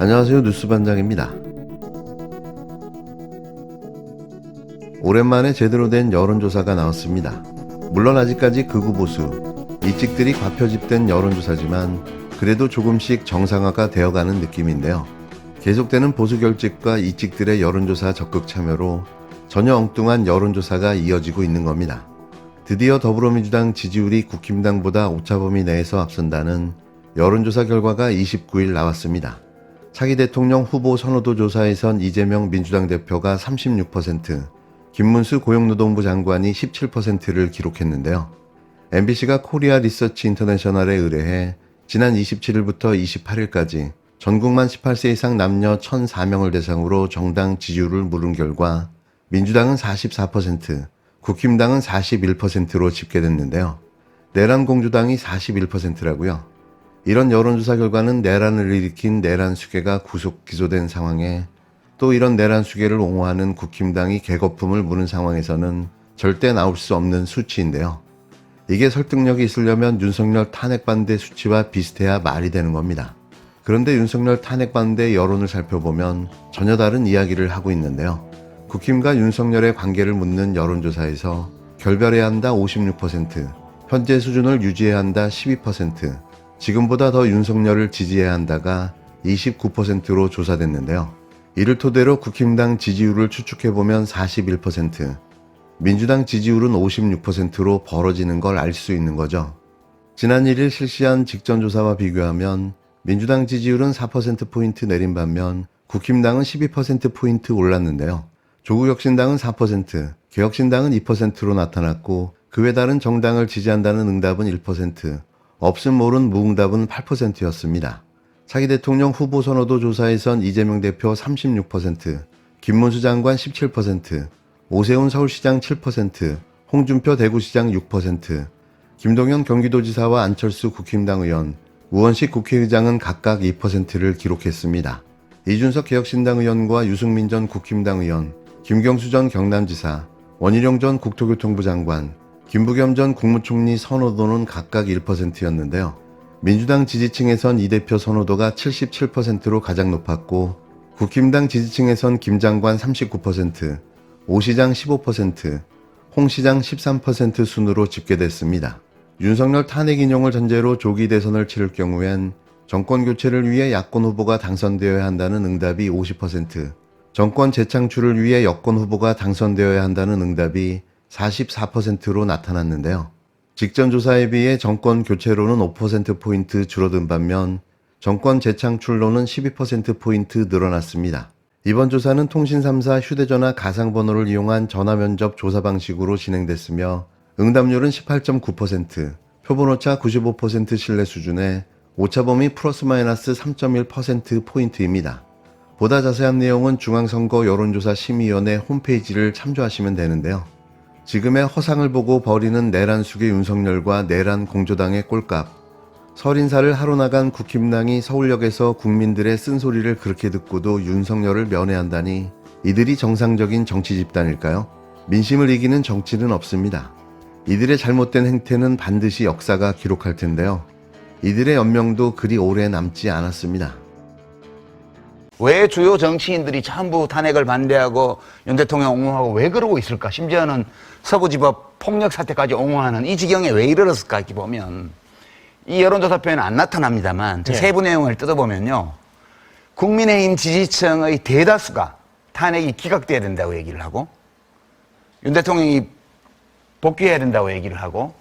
안녕하세요, 뉴스반장입니다. 오랜만에 제대로 된 여론조사가 나왔습니다. 물론 아직까지 극우 보수, 이직들이 과표집된 여론조사지만 그래도 조금씩 정상화가 되어가는 느낌인데요. 계속되는 보수 결집과 이직들의 여론조사 적극 참여로 전혀 엉뚱한 여론조사가 이어지고 있는 겁니다. 드디어 더불어민주당 지지율이 국힘당보다 오차범위 내에서 앞선다는 여론조사 결과가 29일 나왔습니다. 차기 대통령 후보 선호도 조사에선 이재명 민주당 대표가 36%, 김문수 고용노동부 장관이 17%를 기록했는데요. MBC가 코리아 리서치 인터내셔널에 의뢰해 지난 27일부터 28일까지 전국만 18세 이상 남녀 1,004명을 대상으로 정당 지지율을 물은 결과 민주당은 44%, 국힘당은 41%로 집계됐는데요. 내란 공주당이 41%라고요. 이런 여론조사 결과는 내란을 일으킨 내란 수괴가 구속 기소된 상황에 또 이런 내란 수괴를 옹호하는 국힘당이 개거품을 무는 상황에서는 절대 나올 수 없는 수치인데요. 이게 설득력이 있으려면 윤석열 탄핵 반대 수치와 비슷해야 말이 되는 겁니다. 그런데 윤석열 탄핵 반대 여론을 살펴보면 전혀 다른 이야기를 하고 있는데요. 국힘과 윤석열의 관계를 묻는 여론조사에서 결별해야 한다 56%, 현재 수준을 유지해야 한다 12%, 지금보다 더 윤석열을 지지해야 한다가 29%로 조사됐는데요. 이를 토대로 국힘당 지지율을 추측해보면 41%, 민주당 지지율은 56%로 벌어지는 걸 알 수 있는 거죠. 지난 1일 실시한 직전조사와 비교하면 민주당 지지율은 4%포인트 내린 반면 국힘당은 12%포인트 올랐는데요. 조국혁신당은 4%, 개혁신당은 2%로 나타났고 그 외 다른 정당을 지지한다는 응답은 1%, 없음 모른 무응답은 8%였습니다. 차기 대통령 후보 선호도 조사에선 이재명 대표 36%, 김문수 장관 17%, 오세훈 서울시장 7%, 홍준표 대구시장 6%, 김동연 경기도지사와 안철수 국힘당 의원, 우원식 국회의장은 각각 2%를 기록했습니다. 이준석 개혁신당 의원과 유승민 전 국힘당 의원, 김경수 전 경남지사, 원희룡 전 국토교통부 장관, 김부겸 전 국무총리 선호도는 각각 1%였는데요. 민주당 지지층에선 이 대표 선호도가 77%로 가장 높았고 국힘당 지지층에선 김 장관 39%, 오 시장 15%, 홍 시장 13% 순으로 집계됐습니다. 윤석열 탄핵 인용을 전제로 조기 대선을 치를 경우엔 정권 교체를 위해 야권 후보가 당선되어야 한다는 응답이 50%, 정권 재창출을 위해 여권 후보가 당선되어야 한다는 응답이 44%로 나타났는데요. 직전 조사에 비해 정권 교체로는 5%포인트 줄어든 반면 정권 재창출로는 12%포인트 늘어났습니다. 이번 조사는 통신 3사 휴대전화 가상번호를 이용한 전화면접 조사 방식으로 진행됐으며 응답률은 18.9%, 표본오차 95% 신뢰 수준에 오차범위 플러스 마이너스 3.1%포인트입니다. 보다 자세한 내용은 중앙선거 여론조사 심의위원회 홈페이지를 참조하시면 되는데요. 지금의 허상을 보고 버리는 내란 수괴 윤석열과 내란 공조당의 꼴값, 설 인사를 하러 나간 국힘당이 서울역에서 국민들의 쓴소리를 그렇게 듣고도 윤석열을 면회한다니 이들이 정상적인 정치 집단일까요? 민심을 이기는 정치는 없습니다. 이들의 잘못된 행태는 반드시 역사가 기록할 텐데요. 이들의 연명도 그리 오래 남지 않았습니다. 왜 주요 정치인들이 전부 탄핵을 반대하고 윤 대통령 옹호하고 왜 그러고 있을까? 심지어는 서부지법 폭력 사태까지 옹호하는 이 지경에 왜 이르렀을까? 이렇게 보면 이 여론조사표에는 안 나타납니다만 세부 내용을 뜯어보면요. 국민의힘 지지층의 대다수가 탄핵이 기각돼야 된다고 얘기를 하고 윤 대통령이 복귀해야 된다고 얘기를 하고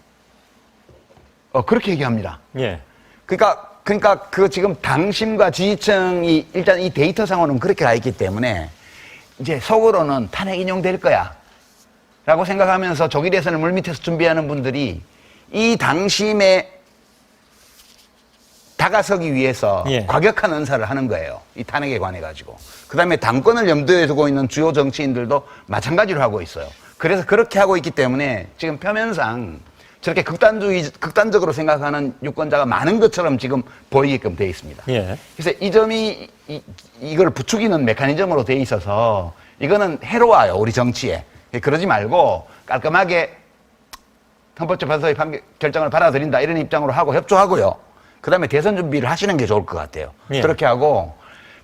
그렇게 얘기합니다. 예. 그러니까 그 지금 당심과 지지층이 일단 이 데이터상으로는 그렇게 가 있기 때문에 이제 속으로는 탄핵 인용될 거야 라고 생각하면서 조기 대선을 물밑에서 준비하는 분들이 이 당심에 다가서기 위해서 과격한 언사를 하는 거예요. 이 탄핵에 관해 가지고. 그 다음에 당권을 염두에 두고 있는 주요 정치인들도 마찬가지로 하고 있어요. 그래서 그렇게 하고 있기 때문에 지금 표면상 저렇게 극단적으로 생각하는 유권자가 많은 것처럼 지금 보이게끔 되어 있습니다. 예. 그래서 이 점이 이걸 부추기는 메커니즘으로 되어 있어서 이거는 해로워요, 우리 정치에. 그러지 말고 깔끔하게 헌법재판소의 결정을 받아들인다 이런 입장으로 하고 협조하고요. 그 다음에 대선 준비를 하시는 게 좋을 것 같아요. 예. 그렇게 하고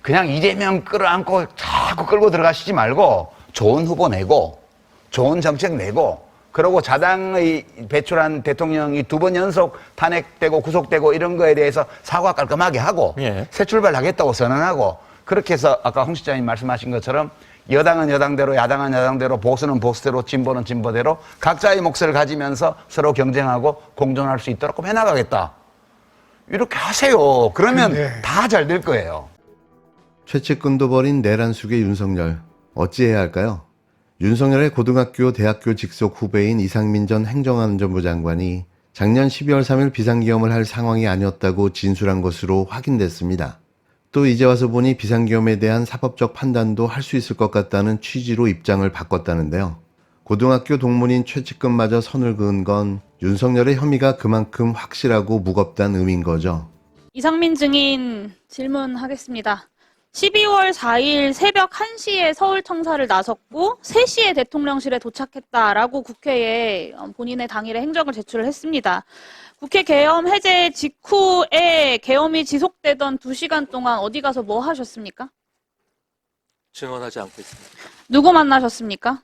그냥 이재명 끌어안고 자꾸 끌고 들어가시지 말고 좋은 후보 내고 좋은 정책 내고 그러고 자당의 배출한 대통령이 2번 연속 탄핵되고 구속되고 이런 거에 대해서 사과 깔끔하게 하고 예. 새 출발하겠다고 선언하고 그렇게 해서 아까 홍 실장님 말씀하신 것처럼 여당은 여당대로 야당은 야당대로 보수는 보수대로 진보는 진보대로 각자의 몫을 가지면서 서로 경쟁하고 공존할 수 있도록 해나가겠다. 이렇게 하세요. 그러면 다 잘 될 거예요. 최측근도 벌인 내란 속의 윤석열. 어찌해야 할까요? 윤석열의 고등학교, 대학교 직속 후배인 이상민 전 행정안전부 장관이 작년 12월 3일 비상계엄을 할 상황이 아니었다고 진술한 것으로 확인됐습니다. 또 이제 와서 보니 비상계엄에 대한 사법적 판단도 할 수 있을 것 같다는 취지로 입장을 바꿨다는데요. 고등학교 동문인 최측근마저 선을 그은 건 윤석열의 혐의가 그만큼 확실하고 무겁다는 의미인 거죠. 이상민 증인 질문하겠습니다. 12월 4일 새벽 1시에 서울 청사를 나섰고 3시에 대통령실에 도착했다라고 국회에 본인의 당일에 행적을 제출을 했습니다. 국회 계엄 해제 직후에 계엄이 지속되던 2시간 동안 어디 가서 뭐 하셨습니까? 증언하지 않겠습니다. 누구 만나셨습니까?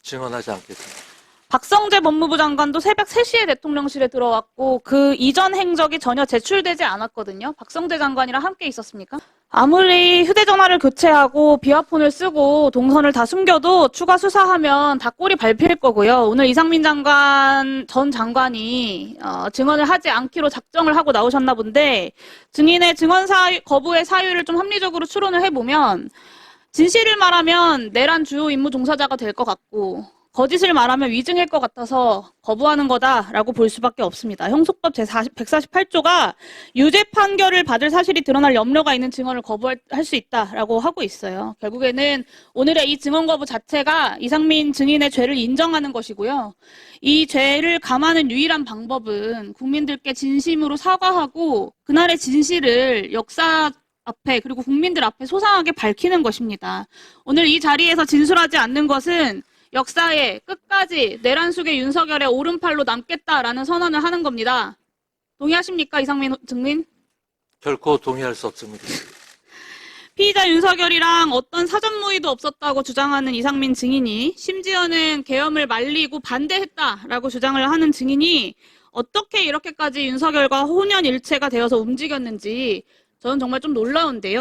증언하지 않겠습니다. 박성재 법무부 장관도 새벽 3시에 대통령실에 들어왔고 그 이전 행적이 전혀 제출되지 않았거든요. 박성재 장관이랑 함께 있었습니까? 아무리 휴대전화를 교체하고 비화폰을 쓰고 동선을 다 숨겨도 추가 수사하면 다 꼴이 밟힐 거고요. 오늘 이상민 전 장관이 증언을 하지 않기로 작정을 하고 나오셨나 본데 증인의 증언 거부의 사유를 좀 합리적으로 추론을 해보면 진실을 말하면 내란 주요 임무 종사자가 될 것 같고 거짓을 말하면 위증일 것 같아서 거부하는 거다라고 볼 수밖에 없습니다. 형소법 제148조가 유죄 판결을 받을 사실이 드러날 염려가 있는 증언을 거부할 수 있다라고 하고 있어요. 결국에는 오늘의 이 증언 거부 자체가 이상민 증인의 죄를 인정하는 것이고요. 이 죄를 감하는 유일한 방법은 국민들께 진심으로 사과하고 그날의 진실을 역사 앞에 그리고 국민들 앞에 소상하게 밝히는 것입니다. 오늘 이 자리에서 진술하지 않는 것은 역사에 끝까지 내란 속의 윤석열의 오른팔로 남겠다라는 선언을 하는 겁니다. 동의하십니까, 이상민 증인? 결코 동의할 수 없습니다. 피의자 윤석열이랑 어떤 사전 모의도 없었다고 주장하는 이상민 증인이 심지어는 계엄을 말리고 반대했다라고 주장을 하는 증인이 어떻게 이렇게까지 윤석열과 혼연일체가 되어서 움직였는지 저는 정말 좀 놀라운데요.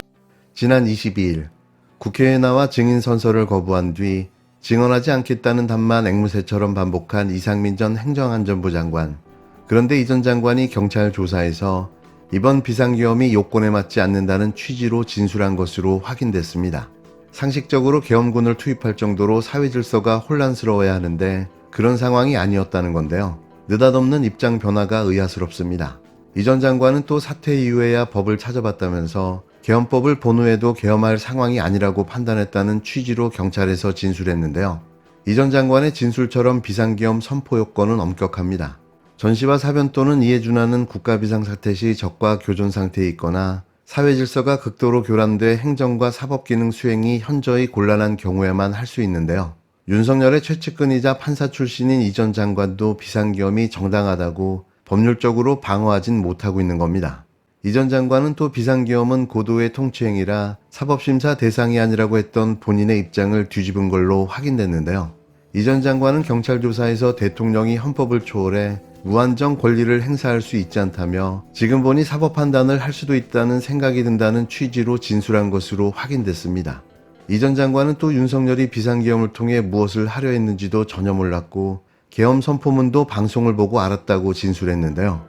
지난 22일 국회에 나와 증인 선서를 거부한 뒤 증언하지 않겠다는 답만 앵무새처럼 반복한 이상민 전 행정안전부 장관. 그런데 이 전 장관이 경찰 조사에서 이번 비상계엄이 요건에 맞지 않는다는 취지로 진술한 것으로 확인됐습니다. 상식적으로 계엄군을 투입할 정도로 사회 질서가 혼란스러워야 하는데 그런 상황이 아니었다는 건데요. 느닷없는 입장 변화가 의아스럽습니다. 이 전 장관은 또 사퇴 이후에야 법을 찾아봤다면서 계엄법을 본 후에도 계엄할 상황이 아니라고 판단했다는 취지로 경찰에서 진술했는데요. 이 전 장관의 진술처럼 비상계엄 선포 요건은 엄격합니다. 전시와 사변 또는 이에 준하는 국가비상사태 시 적과 교전 상태에 있거나 사회 질서가 극도로 교란돼 행정과 사법기능 수행이 현저히 곤란한 경우에만 할 수 있는데요. 윤석열의 최측근이자 판사 출신인 이 전 장관도 비상계엄이 정당하다고 법률적으로 방어하진 못하고 있는 겁니다. 이 전 장관은 또 비상계엄은 고도의 통치행위라 사법심사 대상이 아니라고 했던 본인의 입장을 뒤집은 걸로 확인됐는데요. 이 전 장관은 경찰 조사에서 대통령이 헌법을 초월해 무한정 권리를 행사할 수 있지 않다며 지금 보니 사법 판단을 할 수도 있다는 생각이 든다는 취지로 진술한 것으로 확인됐습니다. 이 전 장관은 또 윤석열이 비상계엄을 통해 무엇을 하려 했는지도 전혀 몰랐고 계엄 선포문도 방송을 보고 알았다고 진술했는데요.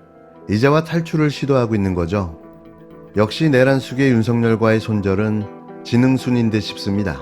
이제와 탈출을 시도하고 있는 거죠. 역시 내란 속의 윤석열과의 손절은 지능순인 듯 싶습니다.